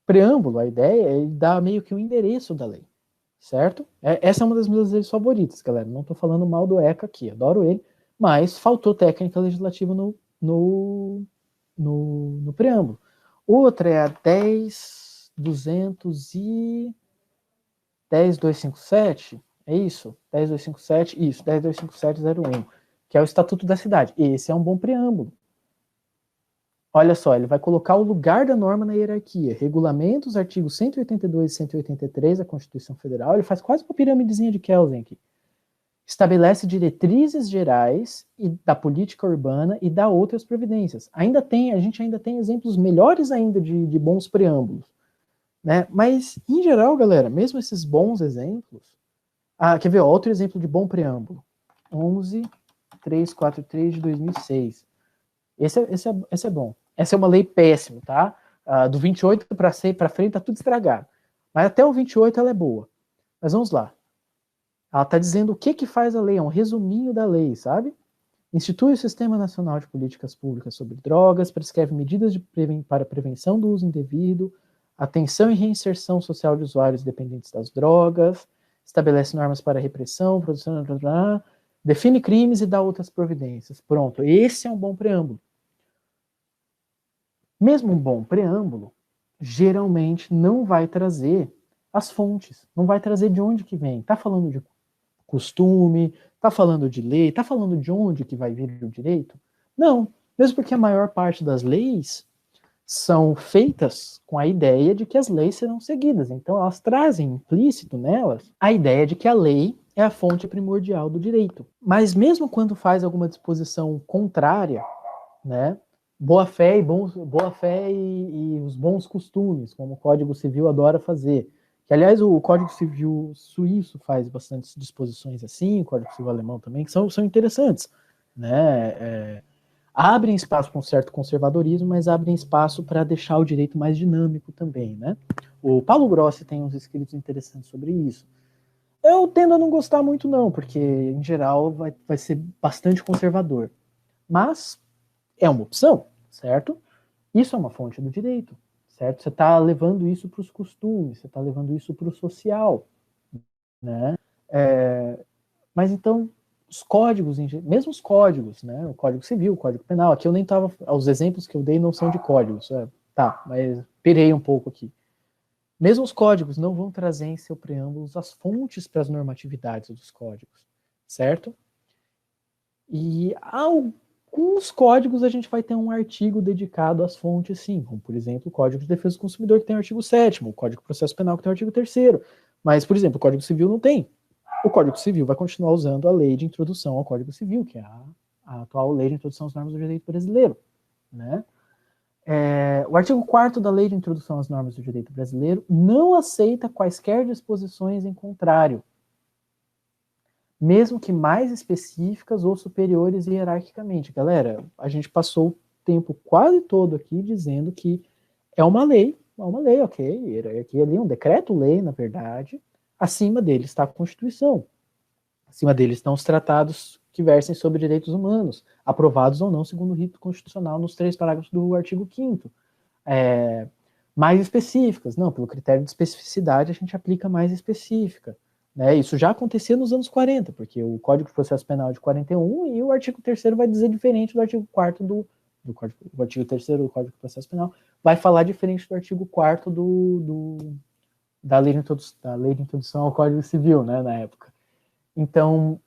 Preâmbulo, a ideia é dar meio que um endereço da lei, certo? Essa é uma das minhas leis favoritas, galera. Não estou falando mal do ECA aqui, adoro ele, mas faltou técnica legislativa no preâmbulo. Outra é a 10257, é isso? 10257, isso, 1025701, que é o Estatuto da Cidade. Esse é um bom preâmbulo. Olha só, ele vai colocar o lugar da norma na hierarquia. Regulamentos, artigos 182 e 183 da Constituição Federal. Ele faz quase uma piramidezinha de Kelsen aqui. Estabelece diretrizes gerais da política urbana e dá outras providências. A gente ainda tem exemplos melhores ainda de bons preâmbulos. Né? Mas, em geral, galera, mesmo esses bons exemplos... quer ver? Outro exemplo de bom preâmbulo. 11343 de 2006. Esse é bom. Essa é uma lei péssima, tá? Do 28 para frente tá tudo estragado. Mas até o 28 ela é boa. Mas vamos lá. Ela está dizendo o que faz a lei, é um resuminho da lei, sabe? Institui o Sistema Nacional de Políticas Públicas sobre Drogas, prescreve medidas para prevenção do uso indevido, atenção e reinserção social de usuários dependentes das drogas, estabelece normas para repressão, produção, define crimes e dá outras providências. Pronto, esse é um bom preâmbulo. Mesmo um bom preâmbulo, geralmente não vai trazer as fontes, não vai trazer de onde que vem. Está falando de costume, está falando de lei, está falando de onde que vai vir o direito? Não, mesmo porque a maior parte das leis são feitas com a ideia de que as leis serão seguidas. Então, elas trazem implícito nelas a ideia de que a lei é a fonte primordial do direito. Mas mesmo quando faz alguma disposição contrária, né, boa-fé e os bons costumes, como o Código Civil adora fazer, que, aliás, o Código Civil suíço faz bastante disposições assim, o Código Civil alemão também, que são interessantes, né, abrem espaço para um certo conservadorismo, mas abrem espaço para deixar o direito mais dinâmico também, né? O Paulo Grossi tem uns escritos interessantes sobre isso. Eu tendo a não gostar muito não, porque, em geral, vai ser bastante conservador. Mas é uma opção, certo? Isso é uma fonte do direito, certo? Você está levando isso para os costumes, você está levando isso para o social, né? Mas então, os códigos, mesmo os códigos, né? O Código Civil, o Código Penal, aqui eu nem estava, os exemplos que eu dei não são de códigos, tá, mas pirei um pouco aqui. Mesmo os códigos não vão trazer em seu preâmbulo as fontes para as normatividades dos códigos, certo? E alguns códigos a gente vai ter um artigo dedicado às fontes, sim, como, por exemplo, o Código de Defesa do Consumidor, que tem o artigo 7º, o Código de Processo Penal, que tem o artigo 3º, mas, por exemplo, o Código Civil não tem. O Código Civil vai continuar usando a lei de introdução ao Código Civil, que é a atual lei de introdução às normas do direito brasileiro, né? O artigo 4º da lei de introdução às normas do direito brasileiro não aceita quaisquer disposições em contrário, mesmo que mais específicas ou superiores hierarquicamente. Galera, a gente passou o tempo quase todo aqui dizendo que é uma lei, ok, aqui ali um decreto-lei, na verdade, acima dele está a Constituição, acima dele estão os tratados que versem sobre direitos humanos, aprovados ou não segundo o rito constitucional nos 3 parágrafos do artigo 5º. Mais específicas, não, pelo critério de especificidade a gente aplica mais específica. Né? Isso já acontecia nos anos 40, porque o Código de Processo Penal é de 41 e o artigo 3º vai dizer diferente do artigo 4º do artigo 3º do Código de Processo Penal, vai falar diferente do artigo 4º da lei de introdução ao Código Civil, né, na época. Então,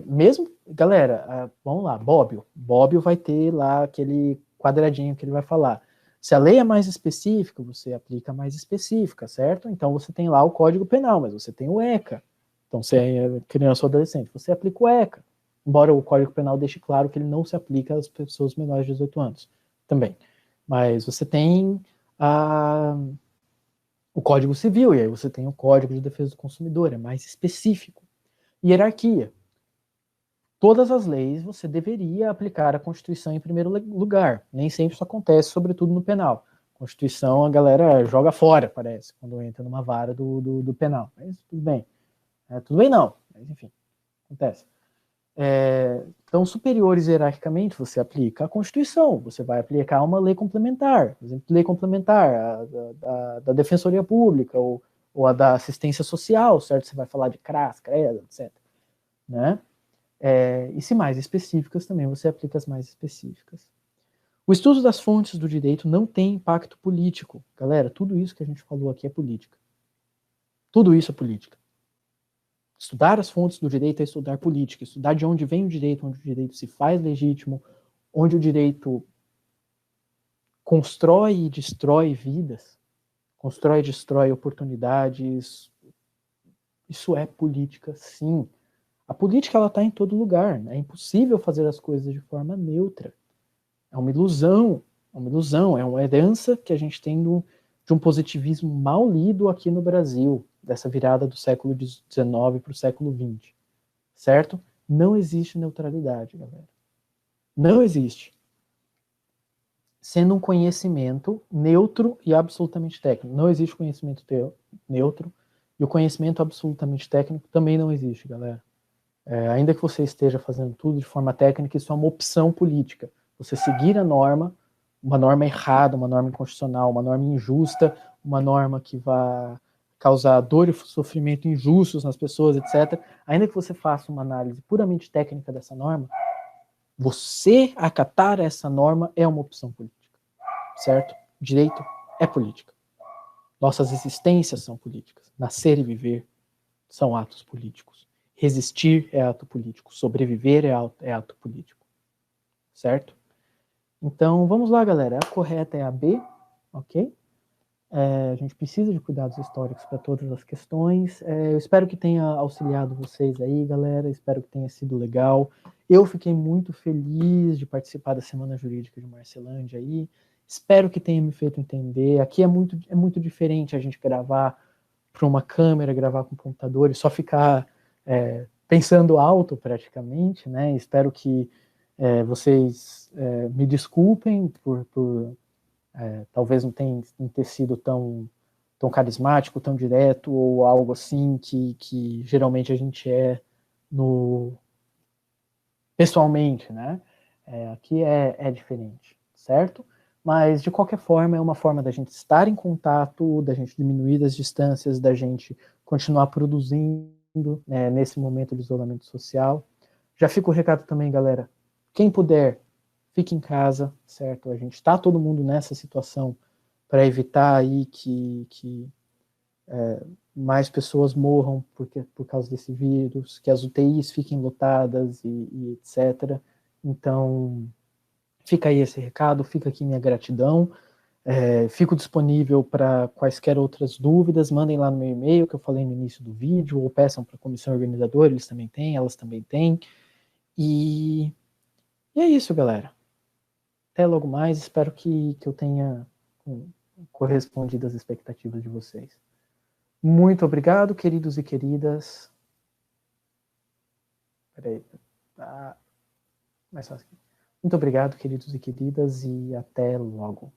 mesmo, galera, vamos lá, Bobbio vai ter lá aquele quadradinho que ele vai falar. Se a lei é mais específica, você aplica mais específica, certo? Então você tem lá o Código Penal, mas você tem o ECA. Então você é criança ou adolescente, você aplica o ECA. Embora o Código Penal deixe claro que ele não se aplica às pessoas menores de 18 anos também. Mas você tem o Código Civil, e aí você tem o Código de Defesa do Consumidor, é mais específico. Hierarquia. Todas as leis você deveria aplicar a Constituição em primeiro lugar. Nem sempre isso acontece, sobretudo no penal. Constituição a galera joga fora, parece, quando entra numa vara do penal. Mas tudo bem. Tudo bem não, mas enfim, acontece. Então, superiores hierarquicamente, você aplica a Constituição, você vai aplicar uma lei complementar, por exemplo, lei complementar da Defensoria Pública ou a da assistência social, certo? Você vai falar de CRAS, CREAS, etc. Né? E se mais específicas também, você aplica as mais específicas. O estudo das fontes do direito não tem impacto político. Galera, tudo isso que a gente falou aqui é política. Tudo isso é política. Estudar as fontes do direito é estudar política, estudar de onde vem o direito, onde o direito se faz legítimo, onde o direito constrói e destrói vidas, constrói e destrói oportunidades. Isso é política, sim. A política ela está em todo lugar. Né? É impossível fazer as coisas de forma neutra. É uma ilusão, é uma herança que a gente tem de um positivismo mal lido aqui no Brasil, dessa virada do século XIX para o século XX, certo? Não existe neutralidade, galera. Não existe. Sendo um conhecimento neutro e absolutamente técnico. Não existe conhecimento neutro e o conhecimento absolutamente técnico também não existe, galera. Ainda que você esteja fazendo tudo de forma técnica, isso é uma opção política. Você seguir a norma, uma norma errada, uma norma inconstitucional, uma norma injusta, uma norma que causar dor e sofrimento injustos nas pessoas, etc., ainda que você faça uma análise puramente técnica dessa norma, você acatar essa norma é uma opção política, certo? Direito é política. Nossas existências são políticas. Nascer e viver são atos políticos. Resistir é ato político. Sobreviver é ato político. Certo? Então, vamos lá, galera. A correta é a B, ok? A gente precisa de cuidados históricos para todas as questões. Eu espero que tenha auxiliado vocês aí, galera. Espero que tenha sido legal. Eu fiquei muito feliz de participar da Semana Jurídica de Marcelândia aí. Espero que tenha me feito entender. Aqui é muito diferente a gente gravar para uma câmera, gravar com computador e só ficar pensando alto praticamente, né? Espero que vocês me desculpem por talvez não tenha sido tão carismático, tão direto, ou algo assim que geralmente a gente no pessoalmente, né? Aqui é diferente, certo? Mas, de qualquer forma, é uma forma da gente estar em contato, da gente diminuir as distâncias, da gente continuar produzindo nesse momento de isolamento social. Já fica o recado também, galera. Quem puder, fique em casa, certo? A gente está todo mundo nessa situação para evitar aí que mais pessoas morram por causa desse vírus, que as UTIs fiquem lotadas e etc. Então, fica aí esse recado, fica aqui minha gratidão. Fico disponível para quaisquer outras dúvidas, mandem lá no meu e-mail que eu falei no início do vídeo, ou peçam para a comissão organizadora, eles também têm, elas também têm. E é isso, galera. Até logo mais, espero que eu tenha correspondido às expectativas de vocês. Muito obrigado, queridos e queridas. Peraí. Mais fácil aqui. Muito obrigado, queridos e queridas, e até logo.